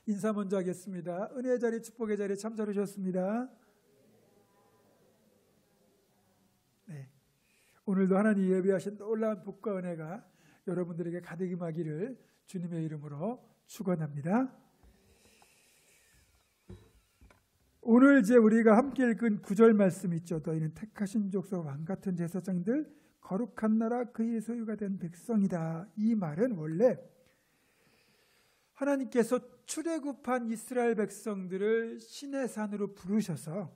인사 먼저 하겠습니다. 은혜의 자리, 축복의 자리 참 잘 오셨습니다. 네, 오늘도 하나님 예비하신 놀라운 복과 은혜가 여러분들에게 가득 임하기를 주님의 이름으로 축원합니다. 오늘 이제 우리가 함께 읽은 9절 말씀 있죠. 너희는 택하신 족속 왕같은 제사장들, 거룩한 나라 그의 소유가 된 백성이다. 이 말은 원래 하나님께서 출애굽한 이스라엘 백성들을 시내산으로 부르셔서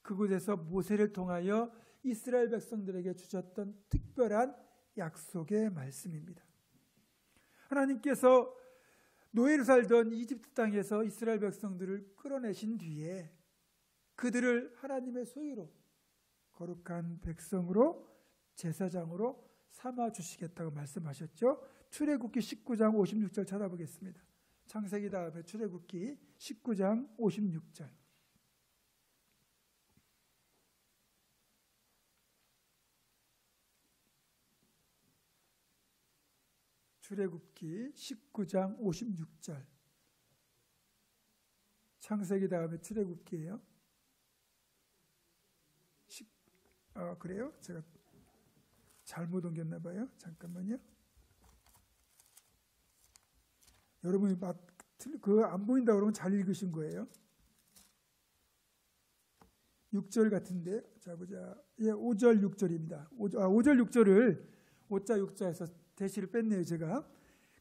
그곳에서 모세를 통하여 이스라엘 백성들에게 주셨던 특별한 약속의 말씀입니다. 하나님께서 노예로 살던 이집트 땅에서 이스라엘 백성들을 끌어내신 뒤에 그들을 하나님의 소유로 거룩한 백성으로 제사장으로 삼아주시겠다고 말씀하셨죠. 출애굽기 19장 56절 찾아보겠습니다. 창세기 다음에 출애굽기 19장 56절. 출애굽기 19장 56절. 창세기 다음에 출애굽기예요. 그래요? 제가 잘못 옮겼나 봐요. 잠깐만요. 여러분이 안 보인다 그러면 잘 읽으신 거예요. 6절 같은데. 자 보자. 예, 5절 6절입니다. 5절 6절을 5자 6자에서 대시를 뺐네요. 제가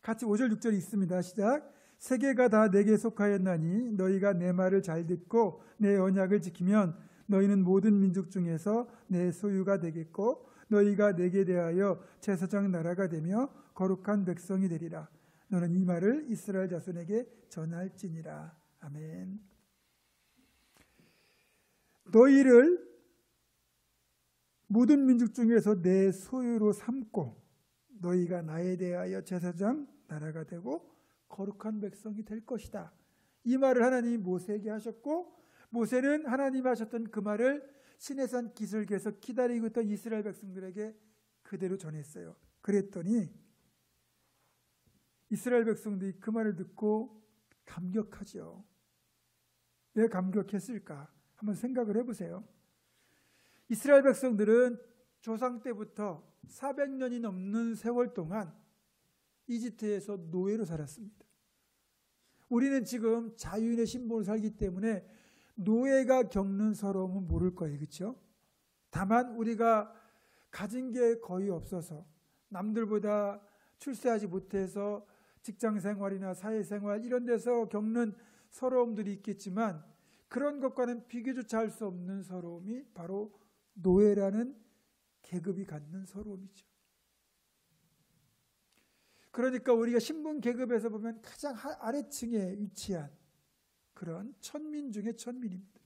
같이 5절 6절이 있습니다. 시작. 세계가 다 내게 속하였나니 너희가 내 말을 잘 듣고 내 언약을 지키면 너희는 모든 민족 중에서 내 소유가 되겠고 너희가 내게 대하여 제사장 나라가 되며 거룩한 백성이 되리라. 너는 이 말을 이스라엘 자손에게 전할지니라. 아멘. 너희를 모든 민족 중에서 내 소유로 삼고 너희가 나에 대하여 제사장 나라가 되고 거룩한 백성이 될 것이다. 이 말을 하나님이 모세에게 하셨고 모세는 하나님이 하셨던 그 말을 시내산 기슭에서 기다리고 있던 이스라엘 백성들에게 그대로 전했어요. 그랬더니 이스라엘 백성들이 그 말을 듣고 감격하죠. 왜 감격했을까? 한번 생각을 해보세요. 이스라엘 백성들은 조상 때부터 400년이 넘는 세월 동안 이집트에서 노예로 살았습니다. 우리는 지금 자유인의 신분으로 살기 때문에 노예가 겪는 서러움은 모를 거예요. 그렇죠? 다만 우리가 가진 게 거의 없어서 남들보다 출세하지 못해서 직장생활이나 사회생활 이런 데서 겪는 서러움들이 있겠지만 그런 것과는 비교조차 할 수 없는 서러움이 바로 노예라는 계급이 갖는 서러움이죠. 그러니까 우리가 신분 계급에서 보면 가장 아래층에 위치한 그런 천민 중에 천민입니다.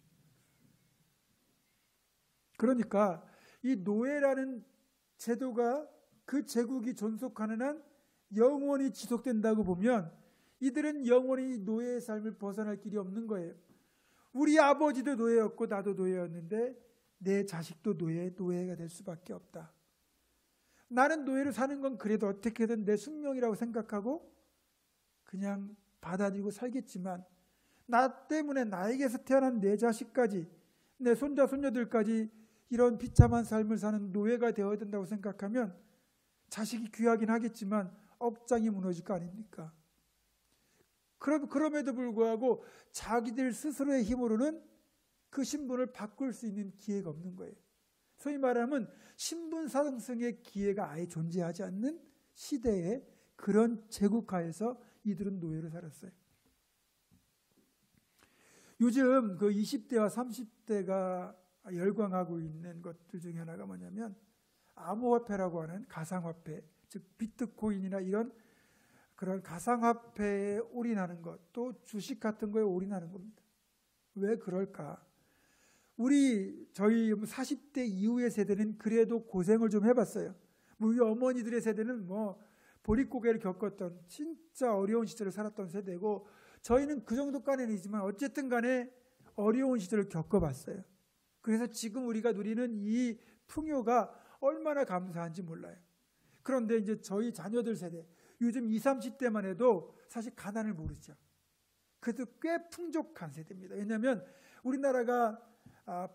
그러니까 이 노예라는 제도가 그 제국이 존속하는 한 영원히 지속된다고 보면 이들은 영원히 노예의 삶을 벗어날 길이 없는 거예요. 우리 아버지도 노예였고 나도 노예였는데 내 자식도 노예가 될 수밖에 없다. 나는 노예로 사는 건 그래도 어떻게든 내 숙명이라고 생각하고 그냥 받아들이고 살겠지만 나 때문에 나에게서 태어난 내 자식까지 내 손자 손녀들까지 이런 비참한 삶을 사는 노예가 되어야 된다고 생각하면 자식이 귀하긴 하겠지만 억장이 무너질 거 아닙니까? 그럼에도 불구하고 자기들 스스로의 힘으로는 그 신분을 바꿀 수 있는 기회가 없는 거예요. 소위 말하면 신분 상승의 기회가 아예 존재하지 않는 시대에 그런 제국하에서 이들은 노예로 살았어요. 요즘 그 20대와 30대가 열광하고 있는 것들 중에 하나가 뭐냐면 암호화폐라고 하는 가상화폐, 즉 비트코인이나 이런 그런 가상화폐에 올인하는 것, 또 주식 같은 거에 올인하는 겁니다. 왜 그럴까? 저희 40대 이후의 세대는 그래도 고생을 좀 해봤어요. 우리 어머니들의 세대는 보릿고개를 겪었던 진짜 어려운 시절을 살았던 세대고 저희는 그 정도까지는 아니지만 어쨌든 간에 어려운 시절을 겪어봤어요. 그래서 지금 우리가 누리는 이 풍요가 얼마나 감사한지 몰라요. 그런데 이제 저희 자녀들 세대, 요즘 20, 30대만 해도 사실 가난을 모르죠. 그래도 꽤 풍족한 세대입니다. 왜냐하면 우리나라가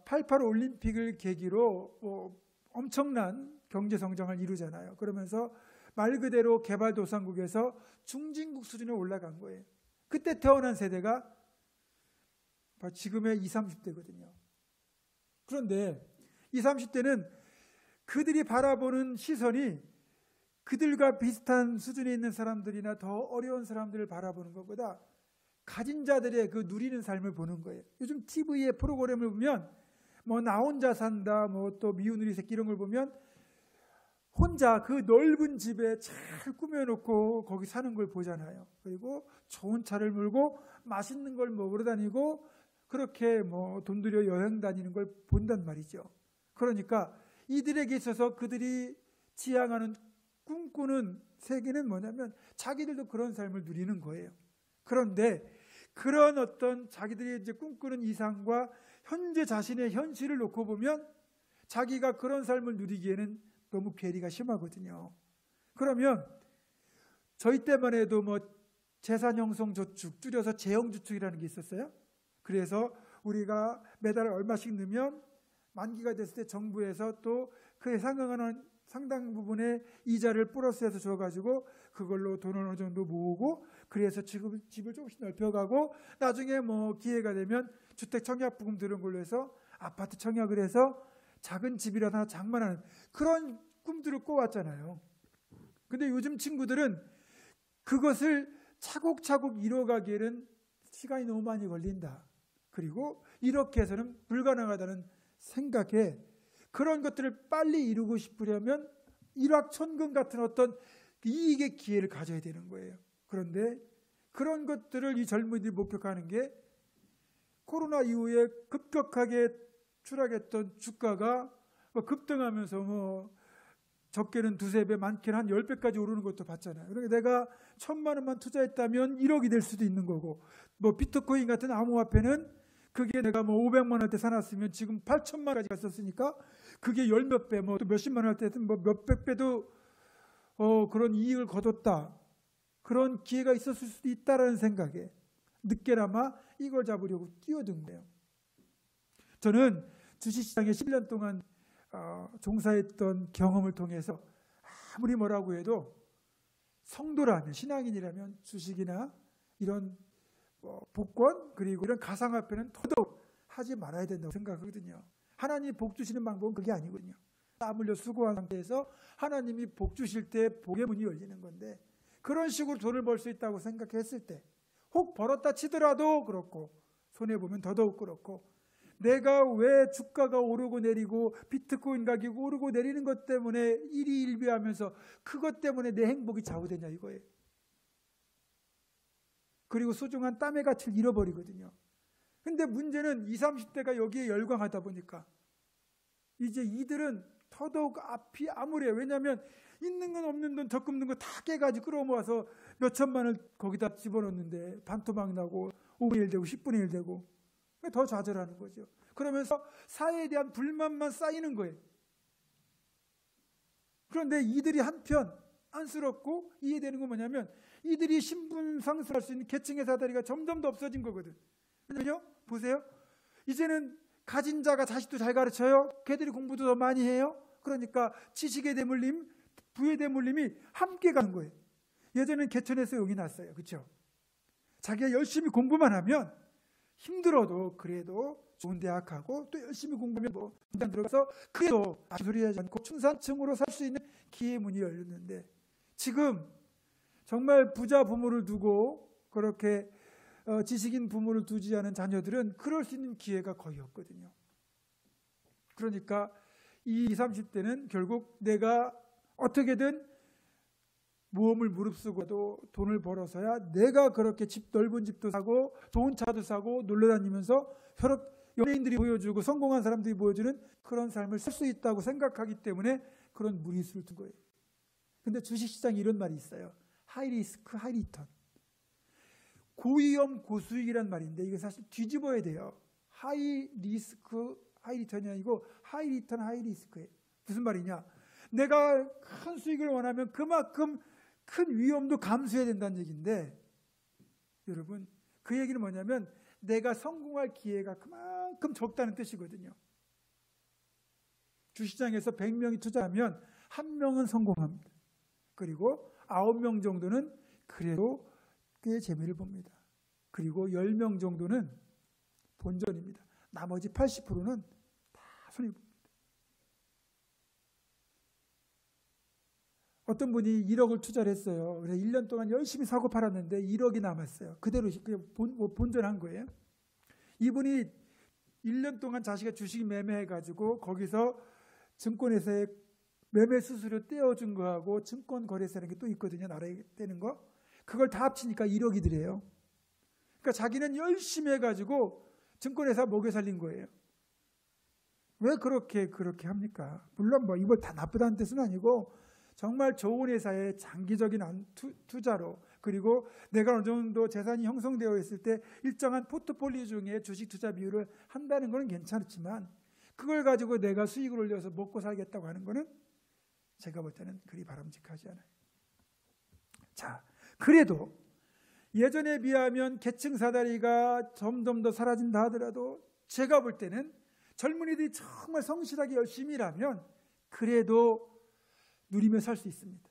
88 올림픽을 계기로 엄청난 경제 성장을 이루잖아요. 그러면서 말 그대로 개발도상국에서 중진국 수준에 올라간 거예요. 그때 태어난 세대가 지금의 20, 30대거든요. 그런데 20, 30대는 그들이 바라보는 시선이 그들과 비슷한 수준에 있는 사람들이나 더 어려운 사람들을 바라보는 것보다 가진 자들의 그 누리는 삶을 보는 거예요. 요즘 TV의 프로그램을 보면 나 혼자 산다, 또 미운 우리 새끼 이런 걸 보면 혼자 그 넓은 집에 잘 꾸며놓고 거기 사는 걸 보잖아요. 그리고 좋은 차를 몰고 맛있는 걸 먹으러 다니고 그렇게 돈 들여 여행 다니는 걸 본단 말이죠. 그러니까 이들에게 있어서 그들이 지향하는 꿈꾸는 세계는 뭐냐면 자기들도 그런 삶을 누리는 거예요. 그런데 그런 어떤 자기들이 이제 꿈꾸는 이상과 현재 자신의 현실을 놓고 보면 자기가 그런 삶을 누리기에는 너무 괴리가 심하거든요. 그러면 저희 때만 해도 재산형성저축, 줄여서 재형저축이라는 게 있었어요. 그래서 우리가 매달 얼마씩 넣으면 만기가 됐을 때 정부에서 또 그에 상응하는 상당 부분의 이자를 플러스해서 줘가지고 그걸로 돈을 어느 정도 모으고 그래서 집을 조금씩 넓혀가고 나중에 기회가 되면 주택 청약부금 들은 걸로 해서 아파트 청약을 해서 작은 집이라도 하나 장만하는 그런 꿈들을 꿔왔잖아요. 근데 요즘 친구들은 그것을 차곡차곡 이뤄가기에는 시간이 너무 많이 걸린다. 그리고 이렇게 해서는 불가능하다는 생각에 그런 것들을 빨리 이루고 싶으려면 일확천금 같은 어떤 이익의 기회를 가져야 되는 거예요. 그런데 그런 것들을 이 젊은이들이 목격하는 게 코로나 이후에 급격하게 추락했던 주가가 급등하면서 적게는 두세 배, 많게는 한 10배까지 오르는 것도 봤잖아요. 그러니까 내가 1,000만 원만 투자했다면 1억이 될 수도 있는 거고 비트코인 같은 암호화폐는 그게 내가 500만 원 때 사놨으면 지금 8천만 원까지 갔었으니까 그게 열 몇 배, 또 몇십만 원 할 때는 몇백 배도 그런 이익을 거뒀다. 그런 기회가 있었을 수도 있다라는 생각에 늦게나마 이걸 잡으려고 뛰어든 거예요. 저는 주식시장에 10년 동안 종사했던 경험을 통해서 아무리 뭐라고 해도 성도라면, 신앙인이라면 주식이나 이런 복권 그리고 이런 가상화폐는 더더욱 하지 말아야 된다고 생각하거든요. 하나님이 복 주시는 방법은 그게 아니거든요. 땀 흘려 수고한 상태에서 하나님이 복 주실 때 복의 문이 열리는 건데 그런 식으로 돈을 벌 수 있다고 생각했을 때 혹 벌었다 치더라도 그렇고 손해보면 더더욱 그렇고 내가 왜 주가가 오르고 내리고 비트코인 가격이 오르고 내리는 것 때문에 일희일비하면서 그것 때문에 내 행복이 좌우되냐 이거예요. 그리고 소중한 땀의 가치를 잃어버리거든요. 근데 문제는 20, 30대가 여기에 열광하다 보니까 이제 이들은 더더욱 앞이 암울해요. 왜냐하면 있는 건 없는 돈 적금 든 거 다 깨가지고 끌어모아서 몇 천만 원 거기다 집어넣는데 반토막 나고 5분의 1 되고 10분의 1 되고 더 좌절하는 거죠. 그러면서 사회에 대한 불만만 쌓이는 거예요. 그런데 이들이 한편 안쓰럽고 이해되는 건 뭐냐면 이들이 신분 상승할 수 있는 계층의 사다리가 점점 더 없어진 거거든. 왜냐면요, 보세요. 이제는 가진 자가 자식도 잘 가르쳐요. 걔들이 공부도 더 많이 해요. 그러니까 지식의 대물림, 부의 대물림이 함께 가는 거예요. 예전엔 개천에서 용이 났어요. 그렇죠? 자기가 열심히 공부만 하면 힘들어도 그래도 좋은 대학 가고 또 열심히 공부하면 공장 들어가서 그래도 소리 하지 않고 중산층으로 살 수 있는 기회의 문이 열렸는데 지금 정말 부자 부모를 두고 그렇게 지식인 부모를 두지 않은 자녀들은 그럴 수 있는 기회가 거의 없거든요. 그러니까 이 20, 30대는 결국 내가 어떻게든 모험을 무릅쓰고도 돈을 벌어서야 내가 그렇게 넓은 집도 사고 좋은 차도 사고 놀러다니면서 연예인들이 보여주고 성공한 사람들이 보여주는 그런 삶을 살 수 있다고 생각하기 때문에 그런 무리수를 둔 거예요. 근데 주식시장에 이런 말이 있어요. 하이리스크 하이리턴. 고위험 고수익이란 말인데 이게 사실 뒤집어야 돼요. 하이리스크 하이리턴이 아니고 하이리턴 하이리스크예요. 무슨 말이냐. 내가 큰 수익을 원하면 그만큼 큰 위험도 감수해야 된다는 얘기인데 여러분 그 얘기는 뭐냐면 내가 성공할 기회가 그만큼 적다는 뜻이거든요. 주시장에서 100명이 투자하면 1명은 성공합니다. 그리고 9명 정도는 그래도 꽤 재미를 봅니다. 그리고 10명 정도는 본전입니다. 나머지 80%는 다 손해봅니다. 어떤 분이 1억을 투자를 했어요. 그래서 1년 동안 열심히 사고 팔았는데 1억이 남았어요. 그대로 본전한 거예요. 이분이 1년 동안 자기가 주식 매매해가지고 거기서 증권회사에 매매 수수료 떼어준 거하고 증권거래세라는 게 또 있거든요. 나라에 떼는 거. 그걸 다 합치니까 1억이 들어요. 그러니까 자기는 열심히 해가지고 증권회사 먹여 살린 거예요. 왜 그렇게 합니까? 물론 뭐 이걸 다 나쁘다는 뜻은 아니고 정말 좋은 회사에 장기적인 투자로 그리고 내가 어느 정도 재산이 형성되어 있을 때 일정한 포트폴리오 중에 주식 투자 비율을 한다는 건 괜찮지만 그걸 가지고 내가 수익을 올려서 먹고 살겠다고 하는 거는 제가 볼 때는 그리 바람직하지 않아요. 자, 그래도 예전에 비하면 계층 사다리가 점점 더 사라진다 하더라도 제가 볼 때는 젊은이들이 정말 성실하게 열심히 일하면 그래도 누리며 살 수 있습니다.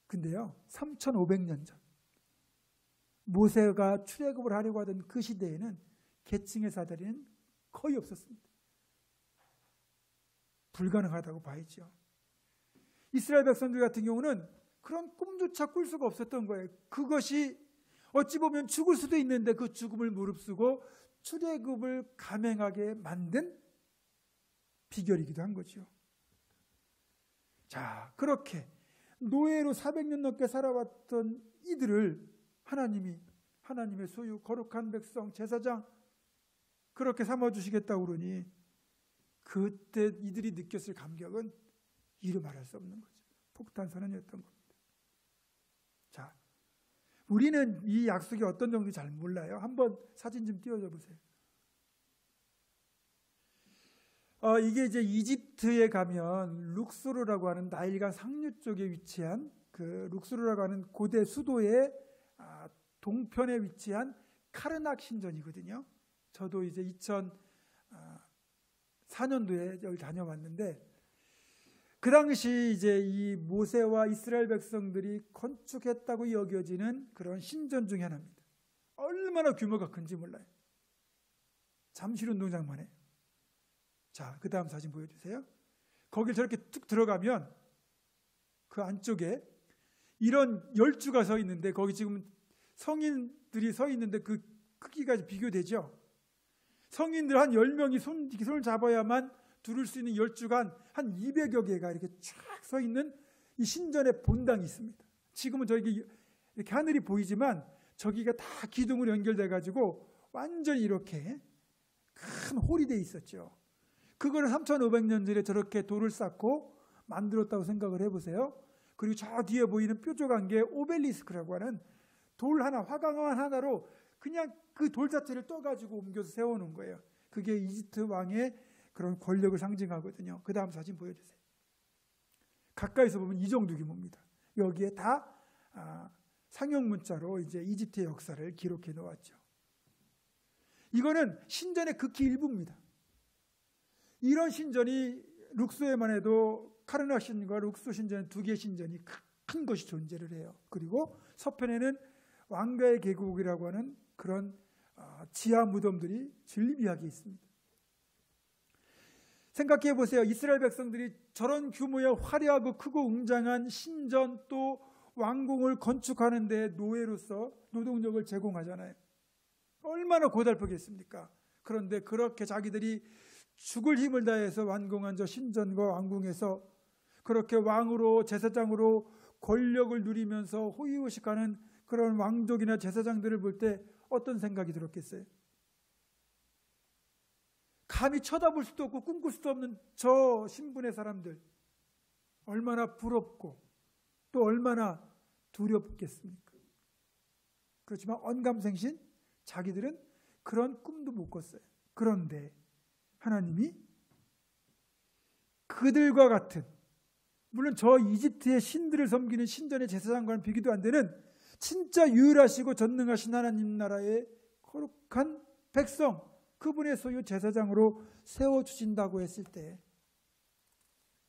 근데요, 3,500년 전 모세가 출애굽을 하려고 하던 그 시대에는 계층의 사다리는 거의 없었습니다. 불가능하다고 봐야죠. 이스라엘 백성들 같은 경우는 그런 꿈조차 꿀 수가 없었던 거예요. 그것이 어찌 보면 죽을 수도 있는데 그 죽음을 무릅쓰고 출애굽을 감행하게 만든 비결이기도 한 거죠. 자, 그렇게 노예로 400년 넘게 살아왔던 이들을 하나님의 소유 거룩한 백성 제사장 그렇게 삼아주시겠다고 그러니 그때 이들이 느꼈을 감격은 이루 말할 수 없는 거죠. 폭탄선언이었던 겁니다. 자, 우리는 이 약속이 어떤 정도인지 잘 몰라요. 한번 사진 좀 띄워줘 보세요. 이게 이제 이집트에 가면 룩소르라고 하는 나일강 상류 쪽에 위치한 그 룩소르라고 하는 고대 수도의 동편에 위치한 카르낙 신전이거든요. 저도 이제 2004년도에 여기 다녀왔는데 그 당시 이제 이 모세와 이스라엘 백성들이 건축했다고 여겨지는 그런 신전 중에 하나입니다. 얼마나 규모가 큰지 몰라요. 잠실 운동장만 해요. 자, 그 다음 사진 보여주세요. 거길 저렇게 툭 들어가면 그 안쪽에 이런 열주가 서 있는데 거기 지금 성인들이 서 있는데 그 크기가 비교되죠. 성인들 한 10명이 손을 잡아야만 두를 수 있는 열주가 한 200여 개가 이렇게 쫙 서 있는 이 신전의 본당이 있습니다. 지금은 저기 이렇게 하늘이 보이지만 저기가 다 기둥으로 연결돼 가지고 완전히 이렇게 큰 홀이 돼 있었죠. 그거를 3,500년 전에 저렇게 돌을 쌓고 만들었다고 생각을 해보세요. 그리고 저 뒤에 보이는 뾰족한 게 오벨리스크라고 하는 돌 하나, 화강암 하나로 그냥 그 돌 자체를 떠가지고 옮겨서 세워놓은 거예요. 그게 이집트 왕의 그런 권력을 상징하거든요. 그 다음 사진 보여주세요. 가까이서 보면 이 정도 규모입니다. 여기에 다 상형 문자로 이제 이집트의 역사를 기록해 놓았죠. 이거는 신전의 극히 일부입니다. 이런 신전이 룩소에만 해도 카르낙 신전과 룩소 신전 두 개의 신전이 큰 것이 존재를 해요. 그리고 서편에는 왕가의 계곡이라고 하는 그런 지하 무덤들이 즐비하게 있습니다. 생각해 보세요. 이스라엘 백성들이 저런 규모의 화려하고 크고 웅장한 신전 또 왕궁을 건축하는 데 노예로서 노동력을 제공하잖아요. 얼마나 고달프겠습니까? 그런데 그렇게 자기들이 죽을 힘을 다해서 완공한 저 신전과 왕궁에서 그렇게 왕으로 제사장으로 권력을 누리면서 호의호식하는 그런 왕족이나 제사장들을 볼 때 어떤 생각이 들었겠어요? 감히 쳐다볼 수도 없고 꿈꿀 수도 없는 저 신분의 사람들 얼마나 부럽고 또 얼마나 두렵겠습니까? 그렇지만 언감생신 자기들은 그런 꿈도 못 꿨어요. 그런데 하나님이 그들과 같은 물론 저 이집트의 신들을 섬기는 신전의 제사장과는 비교도 안 되는 진짜 유일하시고 전능하신 하나님 나라의 거룩한 백성, 그분의 소유 제사장으로 세워주신다고 했을 때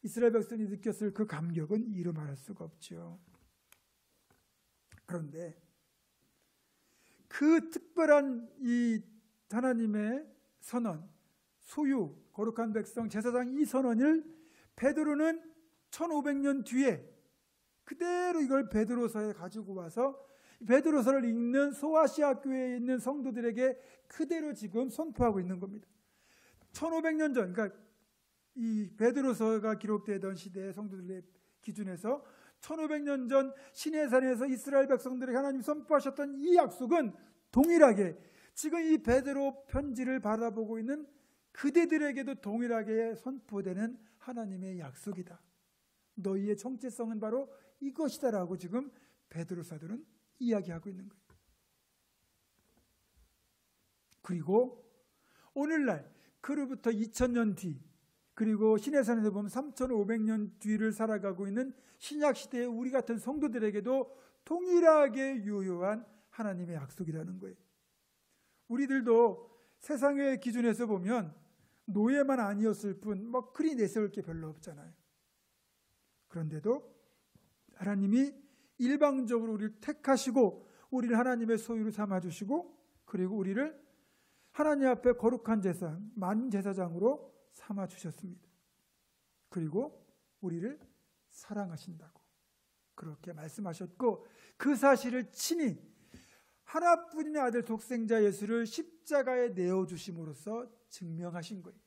이스라엘 백성이 느꼈을 그 감격은 이루 말할 수가 없죠. 그런데 그 특별한 이 하나님의 선언, 소유, 거룩한 백성, 제사장 이 선언을 베드로는 1500년 뒤에 그대로 이걸 베드로서에 가지고 와서 베드로서를 읽는 소아시아 교회에 있는 성도들에게 그대로 지금 선포하고 있는 겁니다. 1500년 전, 그러니까 이 베드로서가 기록되던 시대의 성도들의 기준에서 1500년 전 시내산에서 이스라엘 백성들에게 하나님 선포하셨던 이 약속은 동일하게 지금 이 베드로 편지를 바라보고 있는 그대들에게도 동일하게 선포되는 하나님의 약속이다. 너희의 정체성은 바로 이것이다라고 지금 베드로 사도는 이야기하고 있는 거예요. 그리고 오늘날 그로부터 2000년 뒤, 그리고 시내산에서 보면 3500년 뒤를 살아가고 있는 신약시대의 우리 같은 성도들에게도 동일하게 유효한 하나님의 약속이라는 거예요. 우리들도 세상의 기준에서 보면 노예만 아니었을 뿐 그리 내세울 게 별로 없잖아요. 그런데도 하나님이 일방적으로 우리를 택하시고 우리를 하나님의 소유로 삼아주시고 그리고 우리를 하나님 앞에 거룩한 제사장, 만제사장으로 삼아주셨습니다. 그리고 우리를 사랑하신다고 그렇게 말씀하셨고 그 사실을 친히 하나뿐인 아들 독생자 예수를 십자가에 내어주심으로써 증명하신 거예요.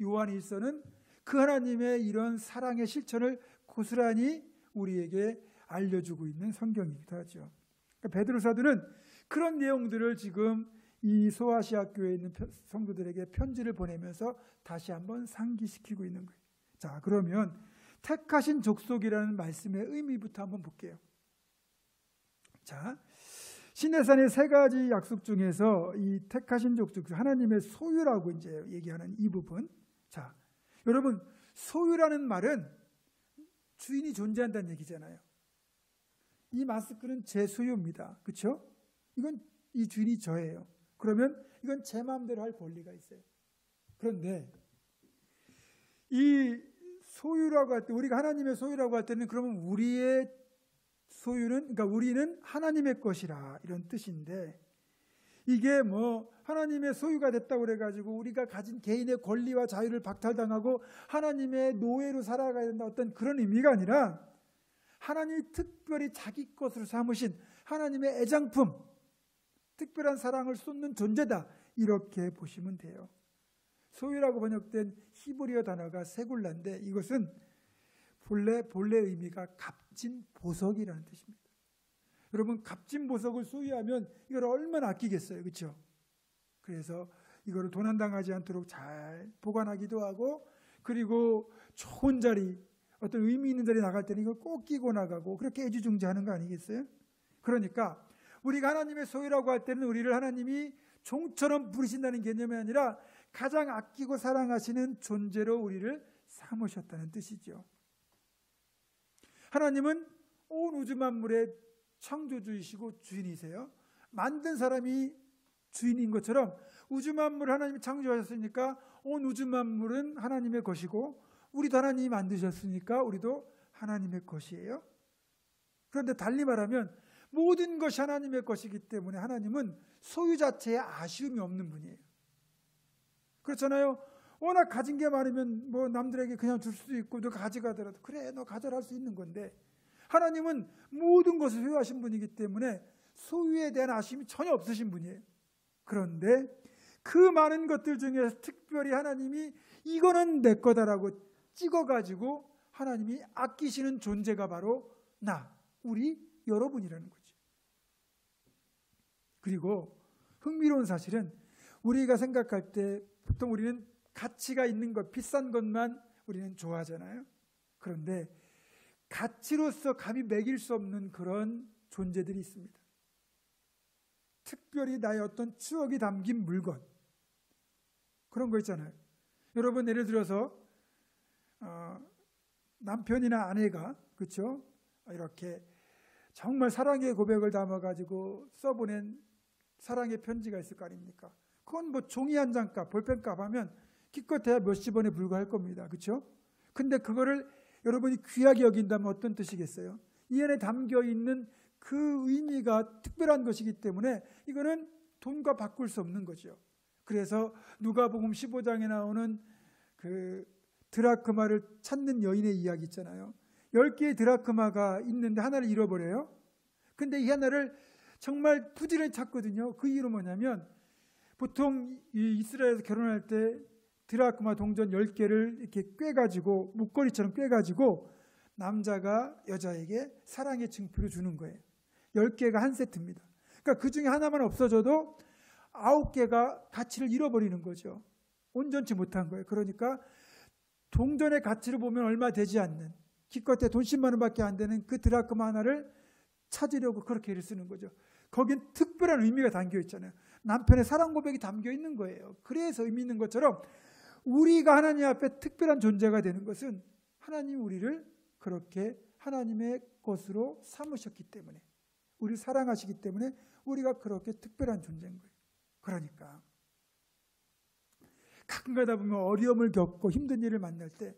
요한 1서는 그 하나님의 이런 사랑의 실천을 고스란히 우리에게 알려주고 있는 성경이기도 하죠. 그러니까 베드로 사도는 그런 내용들을 지금 이 소아시아 교회에 있는 성도들에게 편지를 보내면서 다시 한번 상기시키고 있는 거예요. 자, 그러면 택하신 족속이라는 말씀의 의미부터 한번 볼게요. 자, 시내산의 세 가지 약속 중에서 이 택하신 족속, 하나님의 소유라고 이제 얘기하는 이 부분. 자, 여러분, 소유라는 말은 주인이 존재한다는 얘기잖아요. 이 마스크는 제 소유입니다. 그렇죠? 이건 이 주인이 저예요. 그러면 이건 제 마음대로 할 권리가 있어요. 그런데 이 소유라고 할 때, 우리가 하나님의 소유라고 할 때는 그러면 우리의 소유는, 그러니까 우리는 하나님의 것이라 이런 뜻인데, 이게 하나님의 소유가 됐다고 그래가지고 우리가 가진 개인의 권리와 자유를 박탈당하고 하나님의 노예로 살아가야 된다 어떤 그런 의미가 아니라 하나님이 특별히 자기 것으로 삼으신 하나님의 애장품, 특별한 사랑을 쏟는 존재다 이렇게 보시면 돼요. 소유라고 번역된 히브리어 단어가 세굴라인데 이것은 본래 의미가 값진 보석이라는 뜻입니다. 여러분, 값진 보석을 소유하면 이걸 얼마나 아끼겠어요, 그렇죠? 그래서 이거를 도난당하지 않도록 잘 보관하기도 하고, 그리고 좋은 자리, 어떤 의미 있는 자리 나갈 때는 이걸 꼭 끼고 나가고 그렇게 애지중지하는 거 아니겠어요? 그러니까 우리가 하나님의 소유라고 할 때는 우리를 하나님이 종처럼 부르신다는 개념이 아니라 가장 아끼고 사랑하시는 존재로 우리를 삼으셨다는 뜻이죠. 하나님은 온 우주 만물의 창조주이시고 주인이세요. 만든 사람이 주인인 것처럼 우주 만물을 하나님이 창조하셨으니까 온 우주 만물은 하나님의 것이고, 우리도 하나님이 만드셨으니까 우리도 하나님의 것이에요. 그런데 달리 말하면 모든 것이 하나님의 것이기 때문에 하나님은 소유 자체에 아쉬움이 없는 분이에요. 그렇잖아요. 워낙 가진 게 많으면 남들에게 그냥 줄 수도 있고, 너 가져가더라도 그래 너 가져갈 수 있는 건데, 하나님은 모든 것을 소유하신 분이기 때문에 소유에 대한 아쉬움이 전혀 없으신 분이에요. 그런데 그 많은 것들 중에서 특별히 하나님이 이거는 내 거다라고 찍어가지고 하나님이 아끼시는 존재가 바로 우리 여러분이라는 거죠. 그리고 흥미로운 사실은 우리가 생각할 때 보통 우리는 가치가 있는 것, 비싼 것만 우리는 좋아하잖아요. 그런데 가치로서 감히 매길 수 없는 그런 존재들이 있습니다. 특별히 나의 어떤 추억이 담긴 물건, 그런 거 있잖아요. 여러분, 예를 들어서 남편이나 아내가, 그렇죠? 이렇게 정말 사랑의 고백을 담아가지고 써보낸 사랑의 편지가 있을 거 아닙니까? 그건 뭐 종이 한 장값, 볼펜값 하면 기껏해야 몇십 원에 불과할 겁니다. 그렇죠? 근데 그거를 여러분이 귀하게 여긴다면 어떤 뜻이겠어요? 이 안에 담겨 있는 그 의미가 특별한 것이기 때문에 이거는 돈과 바꿀 수 없는 거죠. 그래서 누가복음 15장에 나오는 그 드라크마를 찾는 여인의 이야기 있잖아요. 10개의 드라크마가 있는데 하나를 잃어버려요. 근데 이 하나를 정말 부지런히 찾거든요. 그 이유는 뭐냐면 보통 이 이스라엘에서 결혼할 때 드라크마 동전 10개를 이렇게 꿰가지고 목걸이처럼 꿰가지고 남자가 여자에게 사랑의 증표를 주는 거예요. 10개가 한 세트입니다. 그러니까 그 중에 하나만 없어져도 9개가 가치를 잃어버리는 거죠. 온전치 못한 거예요. 그러니까 동전의 가치를 보면 얼마 되지 않는, 기껏해 돈 10만 원밖에 안 되는 그 드라크마 하나를 찾으려고 그렇게 애를 쓰는 거죠. 거긴 특별한 의미가 담겨 있잖아요. 남편의 사랑 고백이 담겨 있는 거예요. 그래서 의미 있는 것처럼 우리가 하나님 앞에 특별한 존재가 되는 것은 하나님이 우리를 그렇게 하나님의 것으로 삼으셨기 때문에, 우리를 사랑하시기 때문에 우리가 그렇게 특별한 존재인 거예요. 그러니까 가끔 가다 보면 어려움을 겪고 힘든 일을 만날 때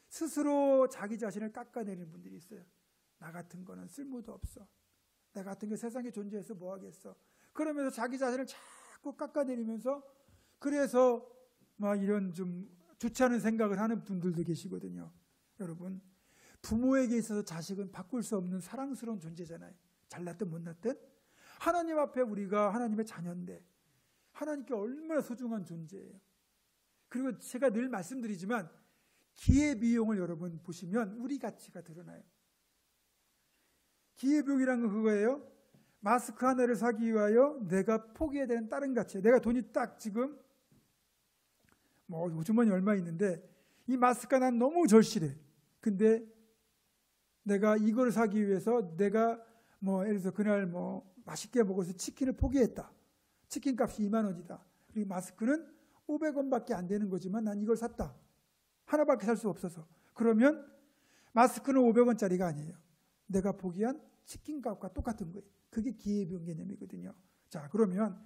스스로 자기 자신을 깎아내리는 분들이 있어요. 나 같은 거는 쓸모도 없어. 나 같은 게 세상에 존재해서 뭐 하겠어. 그러면서 자기 자신을 자꾸 깎아내리면서 그래서 막 이런 좀 좋지 않은 생각을 하는 분들도 계시거든요. 여러분, 부모에게 있어서 자식은 바꿀 수 없는 사랑스러운 존재잖아요. 잘났든 못났든 하나님 앞에 우리가 하나님의 자녀인데 하나님께 얼마나 소중한 존재예요. 그리고 제가 늘 말씀드리지만 기회비용을 여러분 보시면 우리 가치가 드러나요. 기회비용이란 건 그거예요. 마스크 하나를 사기 위하여 내가 포기해야 되는 다른 가치. 내가 돈이 딱 지금 뭐 주머니 얼마 있는데 이 마스크가 난 너무 절실해. 근데 내가 이걸 사기 위해서 내가 뭐 예를 들어서 그날 뭐 맛있게 먹어서 치킨을 포기했다. 치킨 값이 2만 원이다. 그리고 마스크는 500원밖에 안 되는 거지만 난 이걸 샀다. 하나밖에 살 수 없어서. 그러면 마스크는 500원짜리가 아니에요. 내가 포기한 치킨 값과 똑같은 거예요. 그게 기회비용 개념이거든요. 자, 그러면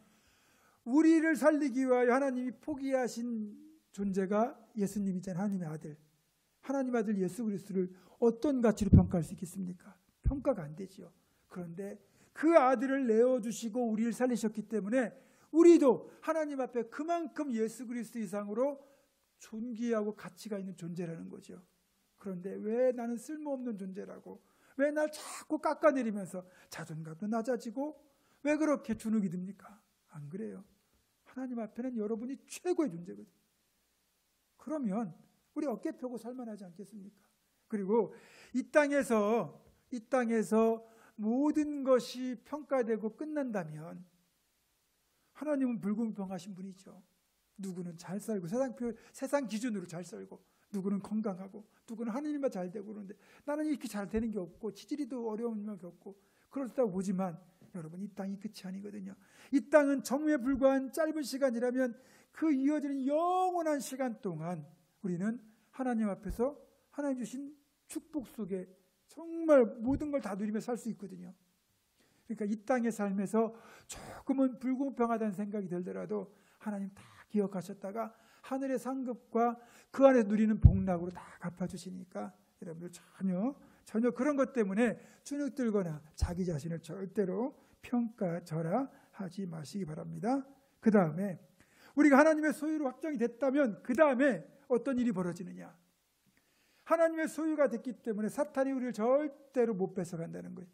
우리를 살리기 위하여 하나님이 포기하신 존재가 예수님이잖아요. 하나님의 아들. 하나님 아들 예수 그리스도를 어떤 가치로 평가할 수 있겠습니까? 평가가 안 되지요. 그런데 그 아들을 내어주시고 우리를 살리셨기 때문에 우리도 하나님 앞에 그만큼 예수 그리스도 이상으로 존귀하고 가치가 있는 존재라는 거죠. 그런데 왜 나는 쓸모없는 존재라고, 왜 날 자꾸 깎아내리면서 자존감도 낮아지고 왜 그렇게 주눅이 듭니까? 안 그래요. 하나님 앞에는 여러분이 최고의 존재거든요. 그러면 우리 어깨 펴고 살만하지 않겠습니까? 그리고 이 땅에서 모든 것이 평가되고 끝난다면 하나님은 불공평하신 분이죠. 누구는 잘 살고 세상 기준으로 잘 살고 누구는 건강하고 누구는 하느님과 잘 되고 그러는데 나는 이렇게 잘 되는 게 없고 치질이도 어려움을 겪고 그렇다고 보지만 여러분 이 땅이 끝이 아니거든요. 이 땅은 정오에 불과한 짧은 시간이라면 그 이어지는 영원한 시간 동안 우리는 하나님 앞에서 하나님 주신 축복 속에 정말 모든 걸 다 누리며 살 수 있거든요. 그러니까 이 땅의 삶에서 조금은 불공평하다는 생각이 들더라도 하나님 다 기억하셨다가 하늘의 상급과 그 안에서 누리는 복락으로 다 갚아주시니까 여러분들 전혀 그런 것 때문에 주눅 들거나 자기 자신을 절대로 평가절하하지 마시기 바랍니다. 그 다음에 우리가 하나님의 소유로 확정이 됐다면 그 다음에 어떤 일이 벌어지느냐. 하나님의 소유가 됐기 때문에 사탄이 우리를 절대로 못 뺏어간다는 거예요.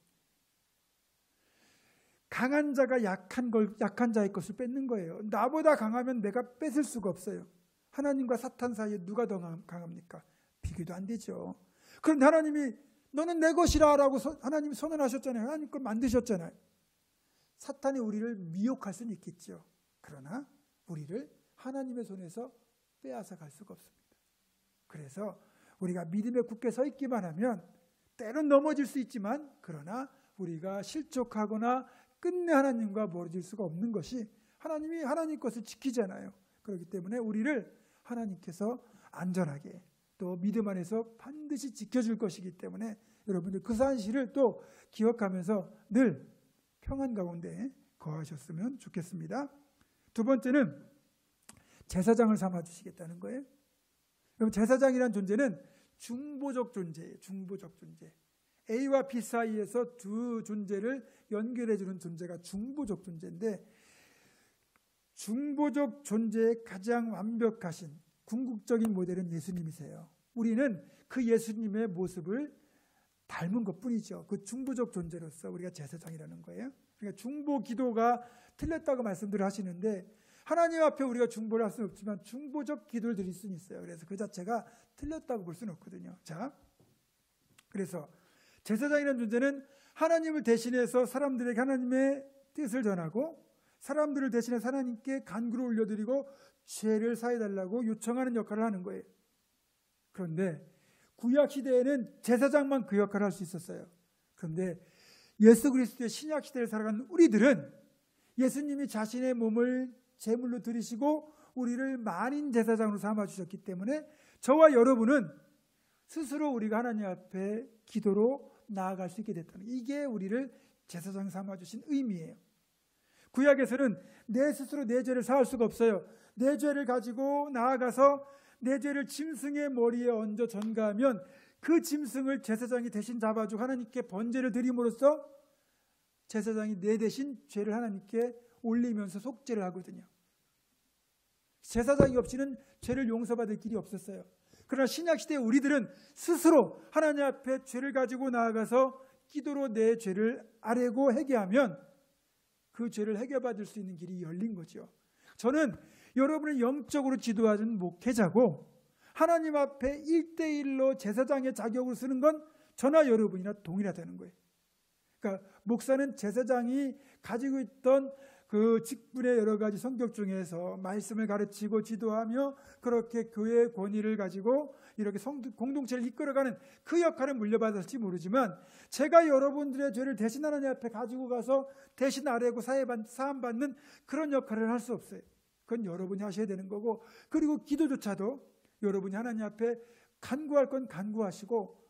강한 자가 약한 자의 것을 뺏는 거예요. 나보다 강하면 내가 뺏을 수가 없어요. 하나님과 사탄 사이에 누가 더 강합니까? 비교도 안 되죠. 그런데 하나님이 너는 내 것이라 라고 하나님이 선언하셨잖아요. 하나님 걸 만드셨잖아요. 사탄이 우리를 미혹할 수는 있겠죠. 그러나 우리를 하나님의 손에서 빼앗아 갈 수가 없습니다. 그래서 우리가 믿음에 굳게 서 있기만 하면 때론 넘어질 수 있지만 그러나 우리가 실족하거나 끝내 하나님과 멀어질 수가 없는 것이 하나님이 하나님 것을 지키잖아요. 그렇기 때문에 우리를 하나님께서 안전하게 또 믿음 안에서 반드시 지켜줄 것이기 때문에 여러분들 그 사실을 또 기억하면서 늘 평안 가운데 거하셨으면 좋겠습니다. 두 번째는 제사장을 삼아주시겠다는 거예요. 여러분, 제사장이라는 존재는 중보적 존재예요. 중보적 존재. A와 B 사이에서 두 존재를 연결해주는 존재가 중보적 존재인데, 중보적 존재의 가장 완벽하신 궁극적인 모델은 예수님이세요. 우리는 그 예수님의 모습을 닮은 것뿐이죠. 그 중보적 존재로서 우리가 제사장이라는 거예요. 그러니까 중보 기도가 틀렸다고 말씀들을 하시는데, 하나님 앞에 우리가 중보를 할 수는 없지만 중보적 기도를 드릴 수는 있어요. 그래서 그 자체가 틀렸다고 볼 수는 없거든요. 자, 그래서 제사장이라는 존재는 하나님을 대신해서 사람들에게 하나님의 뜻을 전하고, 사람들을 대신해서 하나님께 간구를 올려드리고 죄를 사해달라고 요청하는 역할을 하는 거예요. 그런데 구약 시대에는 제사장만 그 역할을 할 수 있었어요. 그런데 예수 그리스도의 신약 시대를 살아가는 우리들은 예수님이 자신의 몸을 제물로 드리시고 우리를 만인 제사장으로 삼아주셨기 때문에 저와 여러분은 스스로 우리가 하나님 앞에 기도로 나아갈 수 있게 됐다는, 이게 우리를 제사장 삼아주신 의미예요. 구약에서는 내 스스로 내 죄를 사할 수가 없어요. 내 죄를 가지고 나아가서 내 죄를 짐승의 머리에 얹어 전가하면 그 짐승을 제사장이 대신 잡아주고 하나님께 번제를 드림으로써 제사장이 내 대신 죄를 하나님께 올리면서 속죄를 하거든요. 제사장이 없이는 죄를 용서받을 길이 없었어요. 그러나 신약시대에 우리들은 스스로 하나님 앞에 죄를 가지고 나아가서 기도로 내 죄를 아뢰고 회개하면 그 죄를 해결받을 수 있는 길이 열린 거죠. 저는 여러분을 영적으로 지도하는 목회자고, 하나님 앞에 1대1로 제사장의 자격으로 쓰는 건 저나 여러분이나 동일하다는 거예요. 그러니까 목사는 제사장이 가지고 있던 그 직분의 여러 가지 성격 중에서 말씀을 가르치고 지도하며 그렇게 교회의 권위를 가지고 이렇게 공동체를 이끌어가는 그 역할을 물려받았을지 모르지만, 제가 여러분들의 죄를 대신 하나님 앞에 가지고 가서 대신 아뢰고 사함받는 그런 역할을 할 수 없어요. 그건 여러분이 하셔야 되는 거고, 그리고 기도조차도 여러분이 하나님 앞에 간구할 건 간구하시고,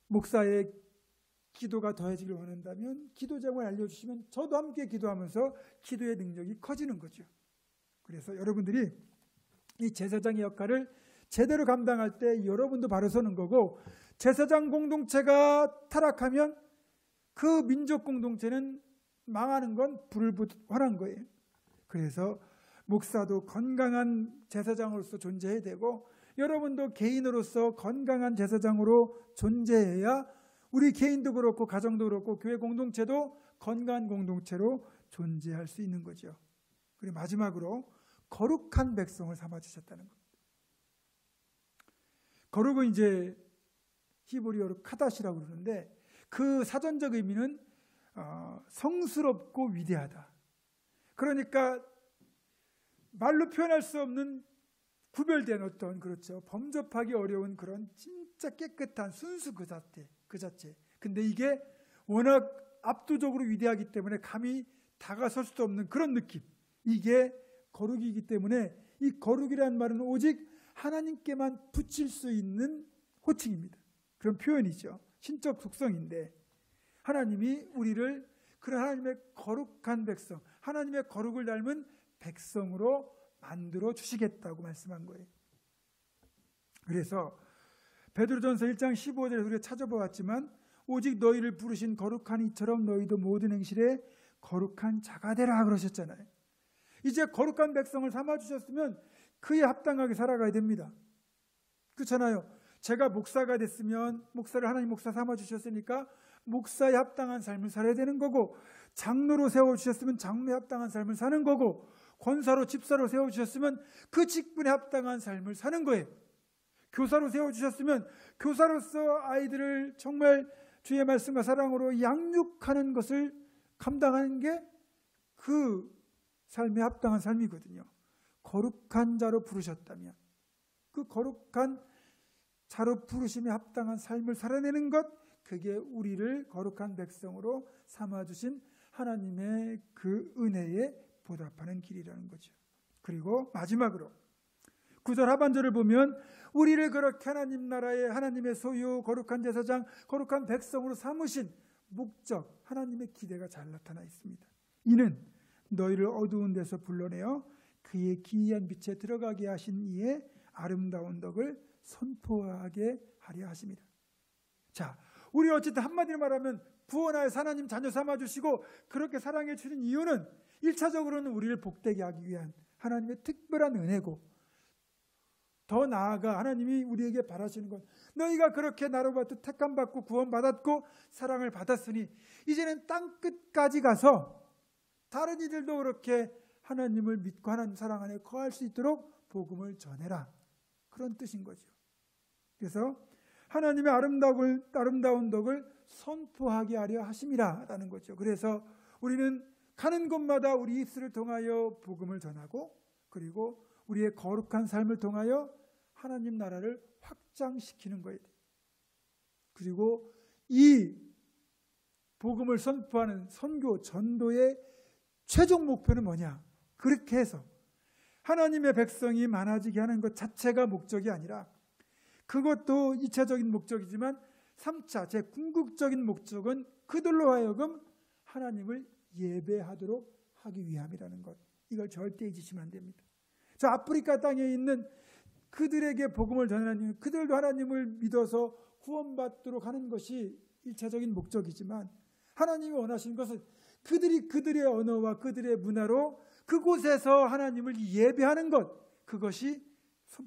목사의 기도가 더해지길 원한다면 기도 제목을 알려주시면 저도 함께 기도하면서 기도의 능력이 커지는 거죠. 그래서 여러분들이 이 제사장의 역할을 제대로 감당할 때 여러분도 바로 서는 거고, 제사장 공동체가 타락하면 그 민족 공동체는 망하는 건 불불환한 거예요. 그래서 목사도 건강한 제사장으로서 존재해야 되고, 여러분도 개인으로서 건강한 제사장으로 존재해야 우리 개인도 그렇고 가정도 그렇고 교회 공동체도 건강한 공동체로 존재할 수 있는 거죠. 그리고 마지막으로 거룩한 백성을 삼아주셨다는 겁니다. 거룩은 이제 히브리어로 카다시라고 그러는데, 그 사전적 의미는 성스럽고 위대하다. 그러니까 말로 표현할 수 없는 구별된 어떤, 그렇죠, 범접하기 어려운 그런 진짜 깨끗한 순수 그 자체. 근데 이게 워낙 압도적으로 위대하기 때문에 감히 다가설 수도 없는 그런 느낌, 이게 거룩이기 때문에 이 거룩이라는 말은 오직 하나님께만 붙일 수 있는 호칭입니다. 그런 표현이죠. 신적 속성인데, 하나님이 우리를 그런 하나님의 거룩한 백성, 하나님의 거룩을 닮은 백성으로 만들어 주시겠다고 말씀한 거예요. 그래서 베드로전서 1장 15절에서 우리가 찾아보았지만, 오직 너희를 부르신 거룩한 이처럼 너희도 모든 행실에 거룩한 자가 되라 그러셨잖아요. 이제 거룩한 백성을 삼아주셨으면 그에 합당하게 살아가야 됩니다. 그렇잖아요. 제가 목사가 됐으면 목사를 하나님 목사 삼아주셨으니까 목사에 합당한 삶을 살아야 되는 거고, 장로로 세워주셨으면 장로에 합당한 삶을 사는 거고, 권사로 집사로 세워주셨으면 그 직분에 합당한 삶을 사는 거예요. 교사로 세워주셨으면 교사로서 아이들을 정말 주의 말씀과 사랑으로 양육하는 것을 감당하는 게 그 삶에 합당한 삶이거든요. 거룩한 자로 부르셨다면 그 거룩한 자로 부르심에 합당한 삶을 살아내는 것, 그게 우리를 거룩한 백성으로 삼아주신 하나님의 그 은혜에 보답하는 길이라는 거죠. 그리고 마지막으로 9절 하반절을 보면 우리를 그렇게 하나님 나라의 하나님의 소유, 거룩한 제사장, 거룩한 백성으로 삼으신 목적, 하나님의 기대가 잘 나타나 있습니다. 이는 너희를 어두운 데서 불러내어 그의 기이한 빛에 들어가게 하신 이의 아름다운 덕을 선포하게 하려 하십니다. 자, 우리 어쨌든 한마디로 말하면 구원하여 하나님 자녀 삼아주시고 그렇게 사랑해 주는 이유는 1차적으로는 우리를 복되게 하기 위한 하나님의 특별한 은혜고, 더 나아가 하나님이 우리에게 바라시는 것, 너희가 그렇게 나로부터 택함받고 구원받았고 사랑을 받았으니 이제는 땅끝까지 가서 다른 이들도 그렇게 하나님을 믿고 하나님 사랑 안에 거할 수 있도록 복음을 전해라, 그런 뜻인 거죠. 그래서 하나님의 아름다운 덕을 선포하게 하려 하심이라 라는 거죠. 그래서 우리는 가는 곳마다 우리 입술을 통하여 복음을 전하고, 그리고 우리의 거룩한 삶을 통하여 하나님 나라를 확장시키는 거예요. 그리고 이 복음을 선포하는 선교, 전도의 최종 목표는 뭐냐? 그렇게 해서 하나님의 백성이 많아지게 하는 것 자체가 목적이 아니라, 그것도 2차적인 목적이지만 3차 제 궁극적인 목적은 그들로 하여금 하나님을 예배하도록 하기 위함이라는 것, 이걸 절대 잊으시면 안 됩니다. 저 아프리카 땅에 있는 그들에게 복음을 전하는, 그들도 하나님을 믿어서 구원받도록 하는 것이 1차적인 목적이지만, 하나님이 원하시는 것은 그들이 그들의 언어와 그들의 문화로 그곳에서 하나님을 예배하는 것, 그것이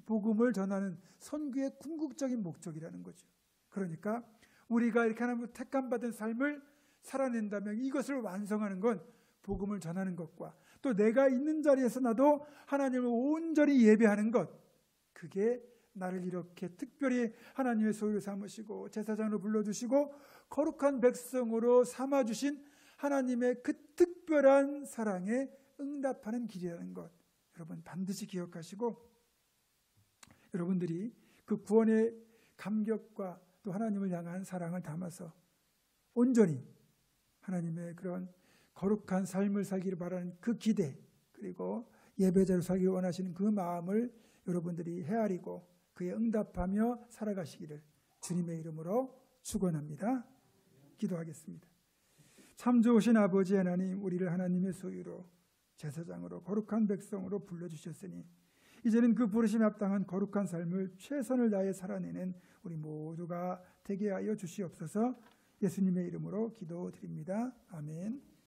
복음을 전하는 선교의 궁극적인 목적이라는 거죠. 그러니까 우리가 이렇게 하나님을 택함받은 삶을 살아낸다면 이것을 완성하는 건 복음을 전하는 것과, 또 내가 있는 자리에서 나도 하나님을 온전히 예배하는 것, 그게 나를 이렇게 특별히 하나님의 소유로 삼으시고 제사장으로 불러주시고 거룩한 백성으로 삼아주신 하나님의 그 특별한 사랑에 응답하는 길이라는 것, 여러분 반드시 기억하시고, 여러분들이 그 구원의 감격과 또 하나님을 향한 사랑을 담아서 온전히 하나님의 그런 거룩한 삶을 살기를 바라는 그 기대, 그리고 예배자로 살기를 원하시는 그 마음을 여러분들이 헤아리고 그에 응답하며 살아가시기를 주님의 이름으로 축원합니다. 기도하겠습니다. 참 좋으신 아버지 하나님, 우리를 하나님의 소유로 제사장으로 거룩한 백성으로 불러주셨으니 이제는 그 부르심에 합당한 거룩한 삶을 최선을 다해 살아내는 우리 모두가 되게 하여 주시옵소서. 예수님의 이름으로 기도드립니다. 아멘.